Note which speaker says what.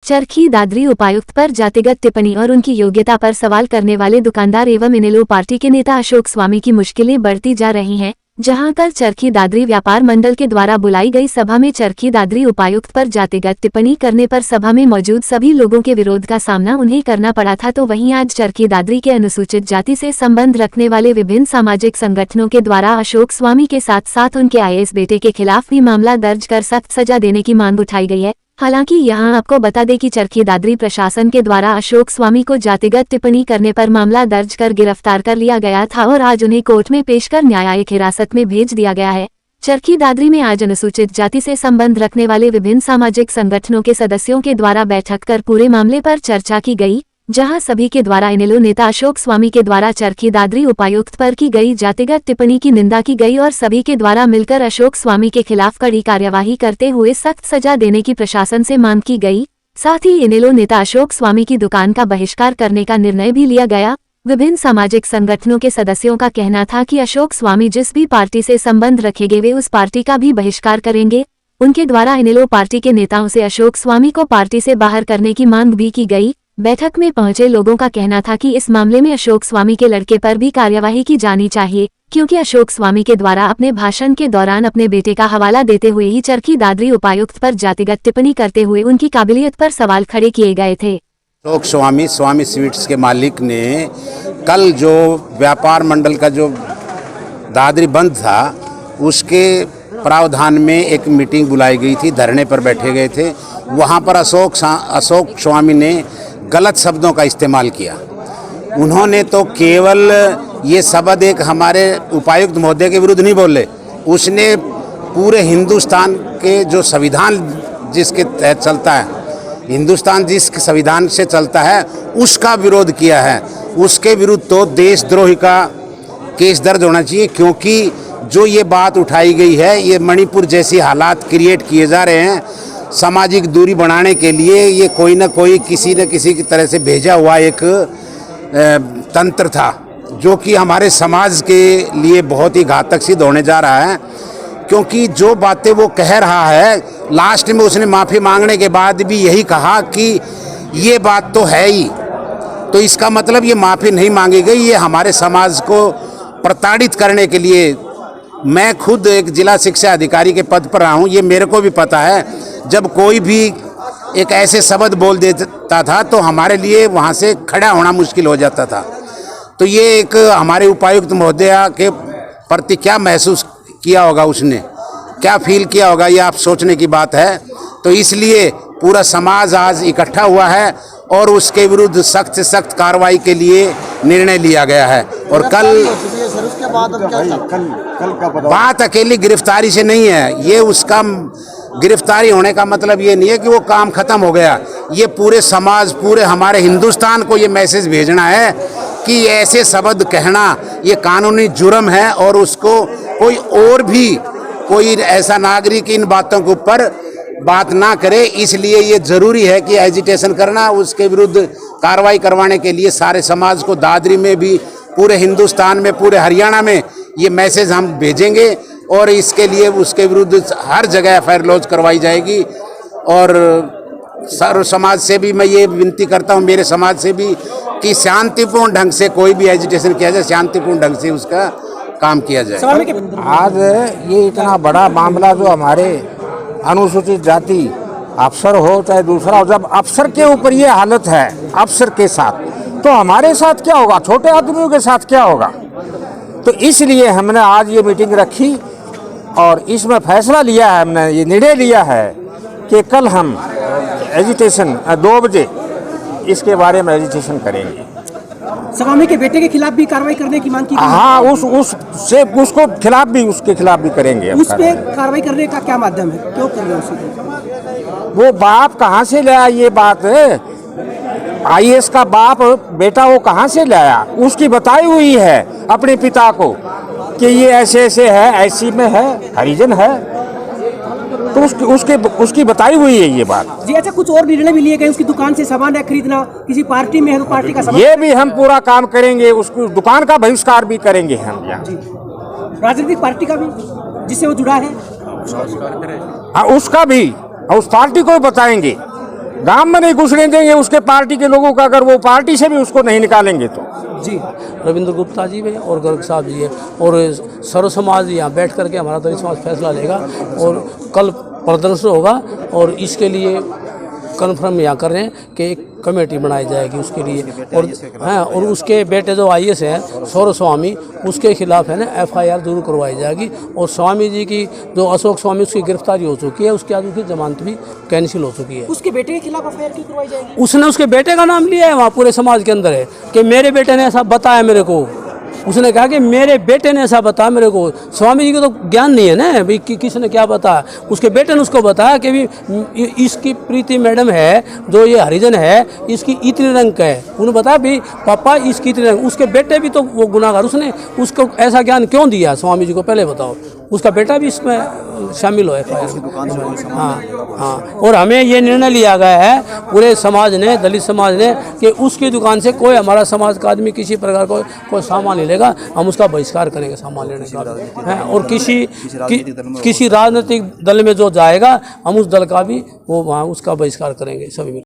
Speaker 1: चरखी दादरी उपायुक्त पर जातिगत टिप्पणी और उनकी योग्यता पर सवाल करने वाले दुकानदार एवं इनेलो पार्टी के नेता अशोक स्वामी की मुश्किलें बढ़ती जा रही हैं, जहां कल चरखी दादरी व्यापार मंडल के द्वारा बुलाई गई सभा में चरखी दादरी उपायुक्त पर जातिगत टिप्पणी करने पर सभा में मौजूद सभी लोगों के विरोध का सामना उन्हें करना पड़ा था। तो वहीं आज चरखी दादरी के अनुसूचित जाति से संबंध रखने वाले विभिन्न सामाजिक संगठनों के द्वारा अशोक स्वामी के साथ साथ उनके आईएएस बेटे के खिलाफ भी मामला दर्ज कर सख्त सजा देने की मांग उठाई गई है। हालांकि यहां आपको बता दें कि चरखी दादरी प्रशासन के द्वारा अशोक स्वामी को जातिगत टिप्पणी करने पर मामला दर्ज कर गिरफ्तार कर लिया गया था और आज उन्हें कोर्ट में पेश कर न्यायिक हिरासत में भेज दिया गया है। चरखी दादरी में आज अनुसूचित जाति से संबंध रखने वाले विभिन्न सामाजिक संगठनों के सदस्यों के द्वारा बैठक कर पूरे मामले पर चर्चा की गई, जहां सभी के द्वारा इनेलो नेता अशोक स्वामी के द्वारा चरखी दादरी उपायुक्त पर की गई जातिगत टिप्पणी की निंदा की गई और सभी के द्वारा मिलकर अशोक स्वामी के खिलाफ कड़ी कार्यवाही करते हुए सख्त सजा देने की प्रशासन से मांग की गई। साथ ही इनेलो नेता अशोक स्वामी की दुकान का बहिष्कार करने का निर्णय भी लिया गया। विभिन्न सामाजिक संगठनों के सदस्यों का कहना था कि अशोक स्वामी जिस भी पार्टी से संबंध रखेंगे वे उस पार्टी का भी बहिष्कार करेंगे। उनके द्वारा इनेलो पार्टी के नेताओं से अशोक स्वामी को पार्टी से बाहर करने की मांग भी की गई। बैठक में पहुंचे लोगों का कहना था कि इस मामले में अशोक स्वामी के लड़के पर भी कार्यवाही की जानी चाहिए, क्योंकि अशोक स्वामी के द्वारा अपने भाषण के दौरान अपने बेटे का हवाला देते हुए ही चरखी दादरी उपायुक्त पर जातिगत टिप्पणी करते हुए उनकी काबिलियत पर सवाल खड़े किए गए थे।
Speaker 2: अशोक स्वामी स्वीट्स के मालिक ने कल जो व्यापार मंडल का जो दादरी बंद था उसके प्रावधान में एक मीटिंग बुलाई गई थी, धरने पर बैठे गए थे। वहाँ पर अशोक स्वामी ने गलत शब्दों का इस्तेमाल किया। उन्होंने तो केवल ये शब्द एक हमारे उपायुक्त महोदय के विरुद्ध नहीं बोले, उसने पूरे हिंदुस्तान के जो संविधान जिसके तहत चलता है, हिंदुस्तान जिस संविधान से चलता है उसका विरोध किया है। उसके विरुद्ध तो देशद्रोही का केस दर्ज होना चाहिए, क्योंकि जो ये बात उठाई गई है, ये मणिपुर जैसी हालात क्रिएट किए जा रहे हैं सामाजिक दूरी बनाने के लिए। ये कोई ना कोई किसी न किसी की तरह से भेजा हुआ एक तंत्र था, जो कि हमारे समाज के लिए बहुत ही घातक सिद्ध होने जा रहा है। क्योंकि जो बातें वो कह रहा है, लास्ट में उसने माफ़ी मांगने के बाद भी यही कहा कि ये बात तो है ही, तो इसका मतलब ये माफ़ी नहीं मांगी गई, ये हमारे समाज को प्रताड़ित करने के लिए। मैं खुद एक जिला शिक्षा अधिकारी के पद पर रहा हूँ, ये मेरे को भी पता है। जब कोई भी एक ऐसे शब्द बोल देता था तो हमारे लिए वहाँ से खड़ा होना मुश्किल हो जाता था। तो ये एक हमारे उपायुक्त महोदय के प्रति क्या महसूस किया होगा, उसने क्या फील किया होगा, ये आप सोचने की बात है। तो इसलिए पूरा समाज आज इकट्ठा हुआ है और उसके विरुद्ध सख्त से सख्त कार्रवाई के लिए निर्णय लिया गया है। और कल बात अकेली गिरफ्तारी से नहीं है, ये उसका गिरफ्तारी होने का मतलब ये नहीं है कि वो काम खत्म हो गया। ये पूरे समाज, पूरे हमारे हिंदुस्तान को ये मैसेज भेजना है कि ऐसे शब्द कहना ये कानूनी जुर्म है और उसको कोई और भी कोई ऐसा नागरिक इन बातों के ऊपर बात ना करे। इसलिए ये ज़रूरी है कि एजिटेशन करना, उसके विरुद्ध कार्रवाई करवाने के लिए सारे समाज को, दादरी में भी, पूरे हिंदुस्तान में, पूरे हरियाणा में ये मैसेज हम भेजेंगे और इसके लिए उसके विरुद्ध हर जगह एफआईआर लॉन्च करवाई जाएगी। और सर्व समाज से भी मैं ये विनती करता हूँ, मेरे समाज से भी, कि शांतिपूर्ण ढंग से कोई भी एजिटेशन किया जाए, शांतिपूर्ण ढंग से उसका काम किया जाए।
Speaker 3: आज ये इतना बड़ा मामला जो हमारे अनुसूचित जाति अफसर हो चाहे दूसरा हो, जब अफसर के ऊपर ये हालत है अफसर के साथ, तो हमारे साथ क्या होगा, छोटे आदमियों के साथ क्या होगा। तो इसलिए हमने आज ये मीटिंग रखी और इसमें फैसला लिया है, हमने ये निर्णय लिया है कि कल हम एजिटेशन 2 बजे इसके बारे में एजिटेशन करेंगे।
Speaker 4: स्वामी के बेटे के खिलाफ भी कार्रवाई करने की मांग की।
Speaker 3: हाँ, उसको खिलाफ भी, उसके खिलाफ भी करेंगे।
Speaker 4: उस पे कार्रवाई करने का क्या माध्यम है, क्यों कर रहे हैं?
Speaker 3: वो बाप कहाँ से लाया ये बात, आईएएस का बाप बेटा वो कहाँ से लाया? उसकी बताई हुई है अपने पिता को कि ये ऐसे ऐसे है, ऐसी में है, हरिजन है, तो उसकी बताई हुई है ये बात
Speaker 4: जी। अच्छा, कुछ और निर्णय भी लिए गए, उसकी दुकान से सामान है खरीदना, किसी पार्टी में है तो पार्टी का सामान,
Speaker 3: ये भी हम पूरा काम करेंगे। उसको दुकान का बहिष्कार भी करेंगे हम यहाँ।
Speaker 4: राजनीतिक पार्टी का भी जिससे वो जुड़ा है,
Speaker 3: हाँ, उसका भी, और उस पार्टी को भी बताएंगे गांव में नहीं घुसने देंगे उसके पार्टी के लोगों का, अगर वो पार्टी से भी उसको नहीं निकालेंगे तो।
Speaker 4: जी
Speaker 5: रविंद्र गुप्ता जी भी और गर्ग साहब जी है और सर्व समाज यहाँ बैठ करके हमारा दलित समाज फैसला लेगा और कल प्रदर्शन होगा और इसके लिए कन्फर्म यहाँ कर रहे हैं कि एक कमेटी बनाई जाएगी उसके लिए। और हाँ, और उसके बेटे जो IAS हैं सौरभ स्वामी, उसके खिलाफ है ना FIR जरूर करवाई जाएगी। और स्वामी जी की जो अशोक स्वामी, उसकी गिरफ्तारी हो चुकी है, उसके बाद उसकी जमानत भी कैंसिल हो चुकी है।
Speaker 4: उसके बेटे के खिलाफ FIR क्यों करवाई जाएगी?
Speaker 5: उसने उसके बेटे का नाम लिया है, वहाँ पूरे समाज के अंदर है कि मेरे बेटे ने ऐसा बताया मेरे को। उसने कहा कि मेरे बेटे ने ऐसा बताया मेरे को। स्वामी जी को तो ज्ञान नहीं है ना भाई कि किसने क्या बताया। उसके बेटे ने उसको बताया कि भी इसकी प्रीति मैडम है जो ये हरिजन है, इसकी इतने रंग का है। उन्होंने बताया भाई पापा इसकी इतने रंग। उसके बेटे भी तो वो गुनाहगार, उसने उसको ऐसा ज्ञान क्यों दिया स्वामी जी को, पहले बताओ। उसका बेटा भी इसमें शामिल हो FIR। हाँ, और हमें ये निर्णय लिया गया है पूरे समाज ने, दलित समाज ने, कि उसकी दुकान से कोई हमारा समाज का आदमी किसी प्रकार को कोई सामान नहीं लेगा। हम उसका बहिष्कार करेंगे सामान लेने का है। और किसी राजनीतिक दल में जो जाएगा हम उस दल का भी वो वहाँ उसका बहिष्कार करेंगे सभी।